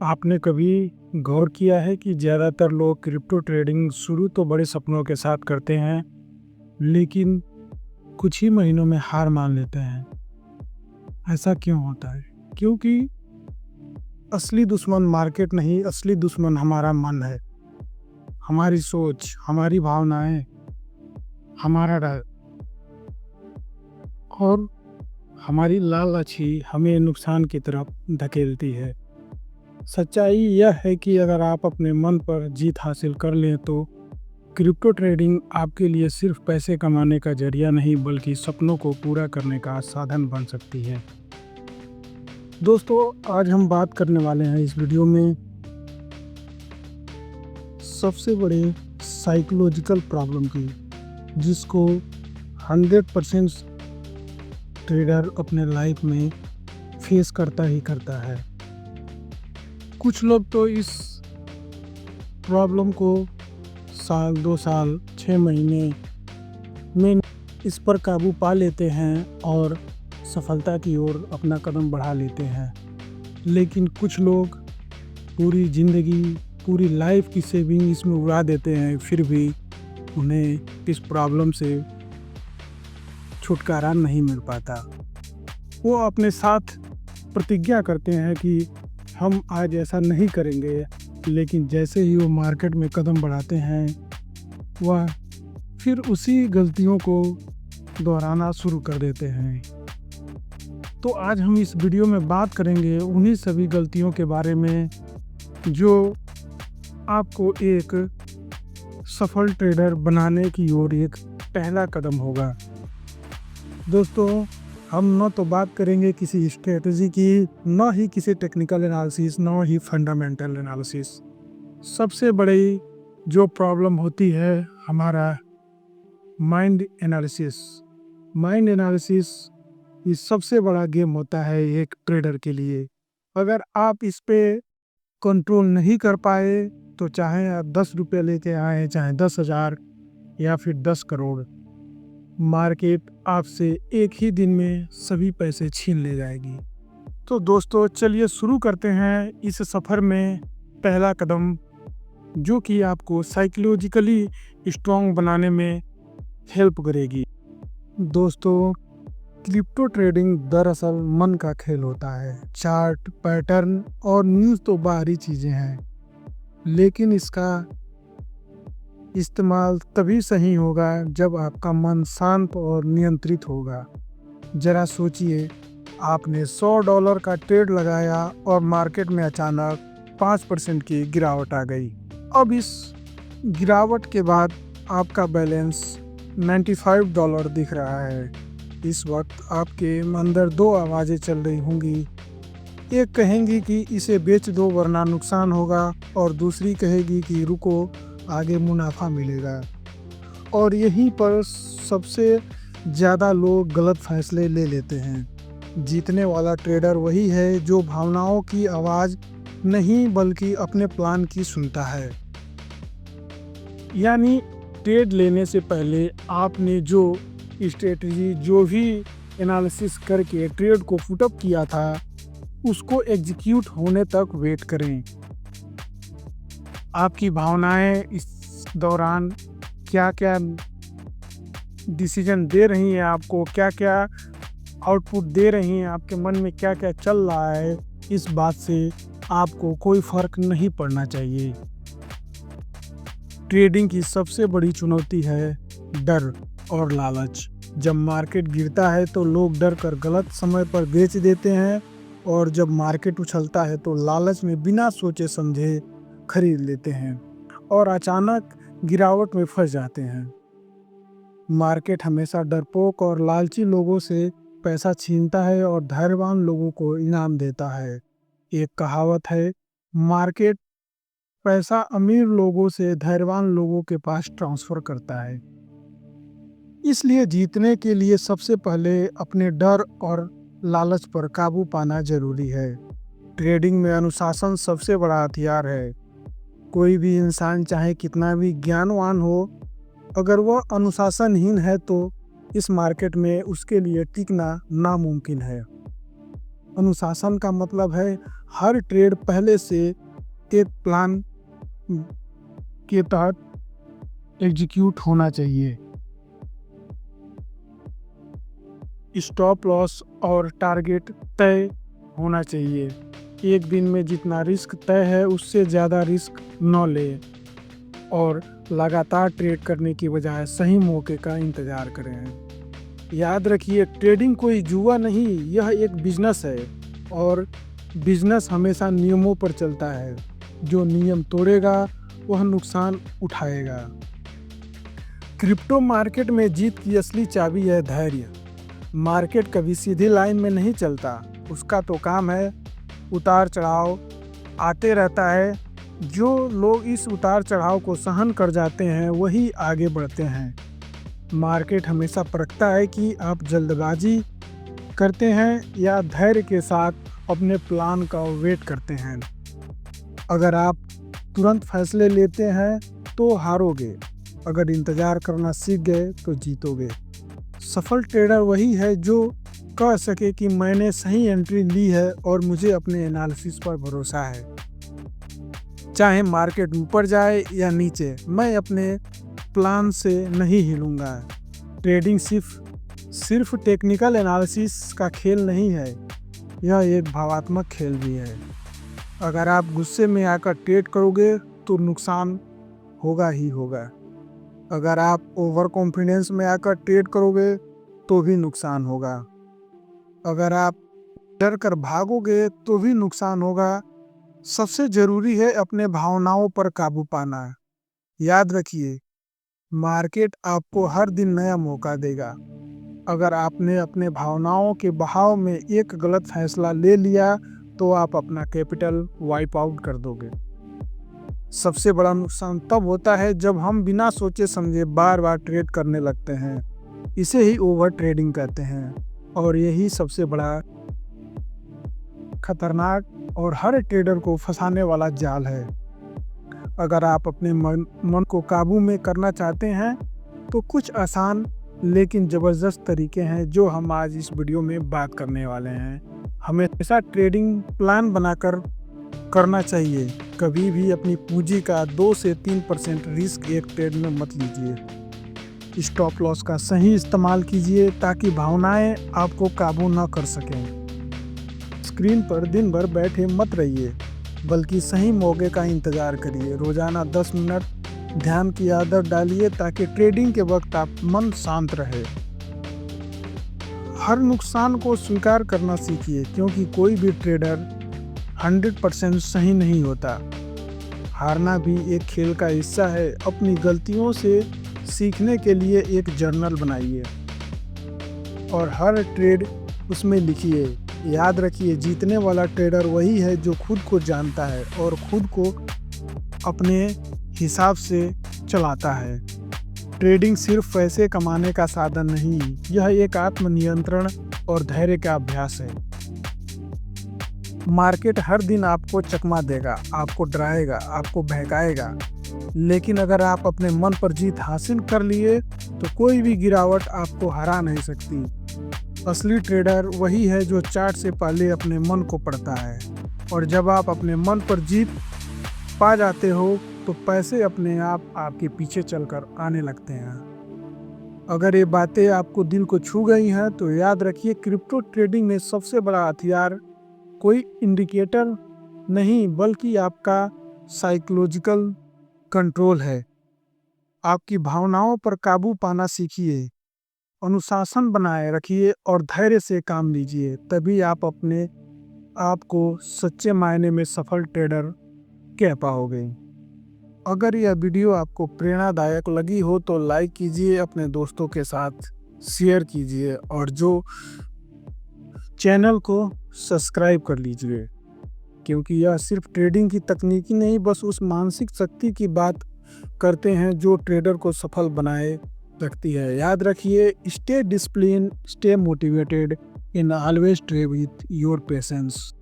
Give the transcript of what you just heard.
आपने कभी गौर किया है कि ज़्यादातर लोग क्रिप्टो ट्रेडिंग शुरू तो बड़े सपनों के साथ करते हैं, लेकिन कुछ ही महीनों में हार मान लेते हैं। ऐसा क्यों होता है? क्योंकि असली दुश्मन मार्केट नहीं, असली दुश्मन हमारा मन है, हमारी सोच, हमारी भावनाएं, हमारा डर और हमारी लालच ही हमें नुकसान की तरफ धकेलती है। सच्चाई यह है कि अगर आप अपने मन पर जीत हासिल कर लें तो क्रिप्टो ट्रेडिंग आपके लिए सिर्फ पैसे कमाने का जरिया नहीं बल्कि सपनों को पूरा करने का साधन बन सकती है। दोस्तों, आज हम बात करने वाले हैं इस वीडियो में सबसे बड़े साइकोलॉजिकल प्रॉब्लम की, जिसको 100% ट्रेडर अपने लाइफ में फेस करता ही करता है। कुछ लोग तो इस प्रॉब्लम को साल, 2 साल, 6 महीने में इस पर काबू पा लेते हैं और सफलता की ओर अपना कदम बढ़ा लेते हैं। लेकिन कुछ लोग पूरी ज़िंदगी, पूरी लाइफ की सेविंग इसमें उड़ा देते हैं, फिर भी उन्हें इस प्रॉब्लम से छुटकारा नहीं मिल पाता। वो अपने साथ प्रतिज्ञा करते हैं कि हम आज ऐसा नहीं करेंगे, लेकिन जैसे ही वो मार्केट में कदम बढ़ाते हैं वह फिर उसी गलतियों को दोहराना शुरू कर देते हैं। तो आज हम इस वीडियो में बात करेंगे उन्हीं सभी गलतियों के बारे में जो आपको एक सफल ट्रेडर बनाने की ओर एक पहला कदम होगा। दोस्तों, हम न तो बात करेंगे किसी स्ट्रेटजी की, न ही किसी टेक्निकल एनालिसिस, न ही फंडामेंटल एनालिसिस। सबसे बड़ी जो प्रॉब्लम होती है हमारा माइंड एनालिसिस। माइंड एनालिसिस ये सबसे बड़ा गेम होता है एक ट्रेडर के लिए। अगर आप इस पे कंट्रोल नहीं कर पाए तो चाहे आप 10 रुपये लेके आए, चाहे 10,000 या फिर 10 करोड़, मार्केट आपसे एक ही दिन में सभी पैसे छीन ले जाएगी। तो दोस्तों, चलिए शुरू करते हैं इस सफ़र में पहला कदम, जो कि आपको साइकोलॉजिकली स्ट्रॉन्ग बनाने में हेल्प करेगी। दोस्तों, क्रिप्टो ट्रेडिंग दरअसल मन का खेल होता है। चार्ट, पैटर्न और न्यूज़ तो बाहरी चीज़ें हैं, लेकिन इसका इस्तेमाल तभी सही होगा जब आपका मन शांत और नियंत्रित होगा। ज़रा सोचिए, आपने $100 का ट्रेड लगाया और मार्केट में अचानक 5% की गिरावट आ गई। अब इस गिरावट के बाद आपका बैलेंस $95 दिख रहा है। इस वक्त आपके अंदर 2 आवाज़ें चल रही होंगी। एक कहेंगी कि इसे बेच दो वरना नुकसान होगा, और दूसरी कहेगी कि रुको, आगे मुनाफा मिलेगा। और यहीं पर सबसे ज़्यादा लोग गलत फैसले ले लेते हैं। जीतने वाला ट्रेडर वही है जो भावनाओं की आवाज़ नहीं बल्कि अपने प्लान की सुनता है। यानी ट्रेड लेने से पहले आपने जो स्ट्रेटजी, जो भी एनालिसिस करके ट्रेड को पुटअप किया था, उसको एग्जीक्यूट होने तक वेट करें। आपकी भावनाएं इस दौरान क्या क्या डिसीजन दे रही हैं, आपको क्या क्या आउटपुट दे रही हैं, आपके मन में क्या क्या चल रहा है, इस बात से आपको कोई फर्क नहीं पड़ना चाहिए। ट्रेडिंग की सबसे बड़ी चुनौती है डर और लालच। जब मार्केट गिरता है तो लोग डर कर गलत समय पर बेच देते हैं, और जब मार्केट उछलता है तो लालच में बिना सोचे समझे खरीद लेते हैं और अचानक गिरावट में फंस जाते हैं। मार्केट हमेशा डरपोक और लालची लोगों से पैसा छीनता है और धैर्यवान लोगों को इनाम देता है। एक कहावत है, मार्केट पैसा अमीर लोगों से धैर्यवान लोगों के पास ट्रांसफर करता है। इसलिए जीतने के लिए सबसे पहले अपने डर और लालच पर काबू पाना जरूरी है। ट्रेडिंग में अनुशासन सबसे बड़ा हथियार है। कोई भी इंसान चाहे कितना भी ज्ञानवान हो, अगर वह अनुशासनहीन है तो इस मार्केट में उसके लिए टिकना नामुमकिन है। अनुशासन का मतलब है हर ट्रेड पहले से एक प्लान के तहत एग्जीक्यूट होना चाहिए। स्टॉप लॉस और टारगेट तय होना चाहिए। एक दिन में जितना रिस्क तय है उससे ज़्यादा रिस्क न ले और लगातार ट्रेड करने की बजाय सही मौके का इंतज़ार करें। याद रखिए, ट्रेडिंग कोई जुआ नहीं, यह एक बिजनेस है और बिजनेस हमेशा नियमों पर चलता है। जो नियम तोड़ेगा वह नुकसान उठाएगा। क्रिप्टो मार्केट में जीत की असली चाबी है धैर्य। मार्केट कभी सीधी लाइन में नहीं चलता, उसका तो काम है उतार चढ़ाव आते रहता है। जो लोग इस उतार चढ़ाव को सहन कर जाते हैं वही आगे बढ़ते हैं। मार्केट हमेशा परखता है कि आप जल्दबाजी करते हैं या धैर्य के साथ अपने प्लान का वेट करते हैं। अगर आप तुरंत फैसले लेते हैं तो हारोगे, अगर इंतज़ार करना सीख गए तो जीतोगे। सफल ट्रेडर वही है जो कह सके कि मैंने सही एंट्री ली है और मुझे अपने एनालिसिस पर भरोसा है। चाहे मार्केट ऊपर जाए या नीचे, मैं अपने प्लान से नहीं हिलूंगा। ट्रेडिंग सिर्फ टेक्निकल एनालिसिस का खेल नहीं है, यह एक भावात्मक खेल भी है। अगर आप गुस्से में आकर ट्रेड करोगे तो नुकसान होगा ही होगा। अगर आप ओवर कॉन्फिडेंस में आकर ट्रेड करोगे तो भी नुकसान होगा। अगर आप डर कर भागोगे तो भी नुकसान होगा। सबसे ज़रूरी है अपने भावनाओं पर काबू पाना। याद रखिए, मार्केट आपको हर दिन नया मौका देगा। अगर आपने अपने भावनाओं के बहाव में एक गलत फैसला ले लिया तो आप अपना कैपिटल वाइप आउट कर दोगे। सबसे बड़ा नुकसान तब होता है जब हम बिना सोचे समझे बार बार ट्रेड करने लगते हैं। इसे ही ओवर ट्रेडिंग कहते हैं और यही सबसे बड़ा खतरनाक और हर ट्रेडर को फंसाने वाला जाल है। अगर आप अपने मन को काबू में करना चाहते हैं तो कुछ आसान लेकिन ज़बरदस्त तरीके हैं जो हम आज इस वीडियो में बात करने वाले हैं। हमेशा ट्रेडिंग प्लान बनाकर करना चाहिए। कभी भी अपनी पूंजी का 2 से 3% रिस्क एक ट्रेड में मत लीजिए। स्टॉप लॉस का सही इस्तेमाल कीजिए ताकि भावनाएं आपको काबू न कर सकें। स्क्रीन पर दिन भर बैठे मत रहिए, बल्कि सही मौके का इंतज़ार करिए। रोज़ाना 10 मिनट ध्यान की आदत डालिए ताकि ट्रेडिंग के वक्त आप मन शांत रहे। हर नुकसान को स्वीकार करना सीखिए, क्योंकि कोई भी ट्रेडर 100% सही नहीं होता। हारना भी एक खेल का हिस्सा है। अपनी गलतियों से सीखने के लिए एक जर्नल बनाइए और हर ट्रेड उसमें लिखिए। याद रखिए, जीतने वाला ट्रेडर वही है जो खुद को जानता है और खुद को अपने हिसाब से चलाता है। ट्रेडिंग सिर्फ पैसे कमाने का साधन नहीं, यह एक आत्मनियंत्रण और धैर्य का अभ्यास है। मार्केट हर दिन आपको चकमा देगा, आपको डराएगा, आपको बहकाएगा, लेकिन अगर आप अपने मन पर जीत हासिल कर लिए तो कोई भी गिरावट आपको हरा नहीं सकती। असली ट्रेडर वही है जो चार्ट से पहले अपने मन को पढ़ता है, और जब आप अपने मन पर जीत पा जाते हो तो पैसे अपने आप आपके पीछे चलकर आने लगते हैं। अगर ये बातें आपको दिल को छू गई हैं तो याद रखिए, क्रिप्टो ट्रेडिंग में सबसे बड़ा हथियार कोई इंडिकेटर नहीं बल्कि आपका साइकोलॉजिकल कंट्रोल है। आपकी भावनाओं पर काबू पाना सीखिए, अनुशासन बनाए रखिए और धैर्य से काम लीजिए। तभी आप अपने आप को सच्चे मायने में सफल ट्रेडर कह पाओगे। अगर यह वीडियो आपको प्रेरणादायक लगी हो तो लाइक कीजिए, अपने दोस्तों के साथ शेयर कीजिए और जो चैनल को सब्सक्राइब कर लीजिए, क्योंकि यह सिर्फ ट्रेडिंग की तकनीकी नहीं, बस उस मानसिक शक्ति की बात करते हैं जो ट्रेडर को सफल बनाए रखती है। याद रखिए, stay discipline, stay motivated, and always trade with your patience.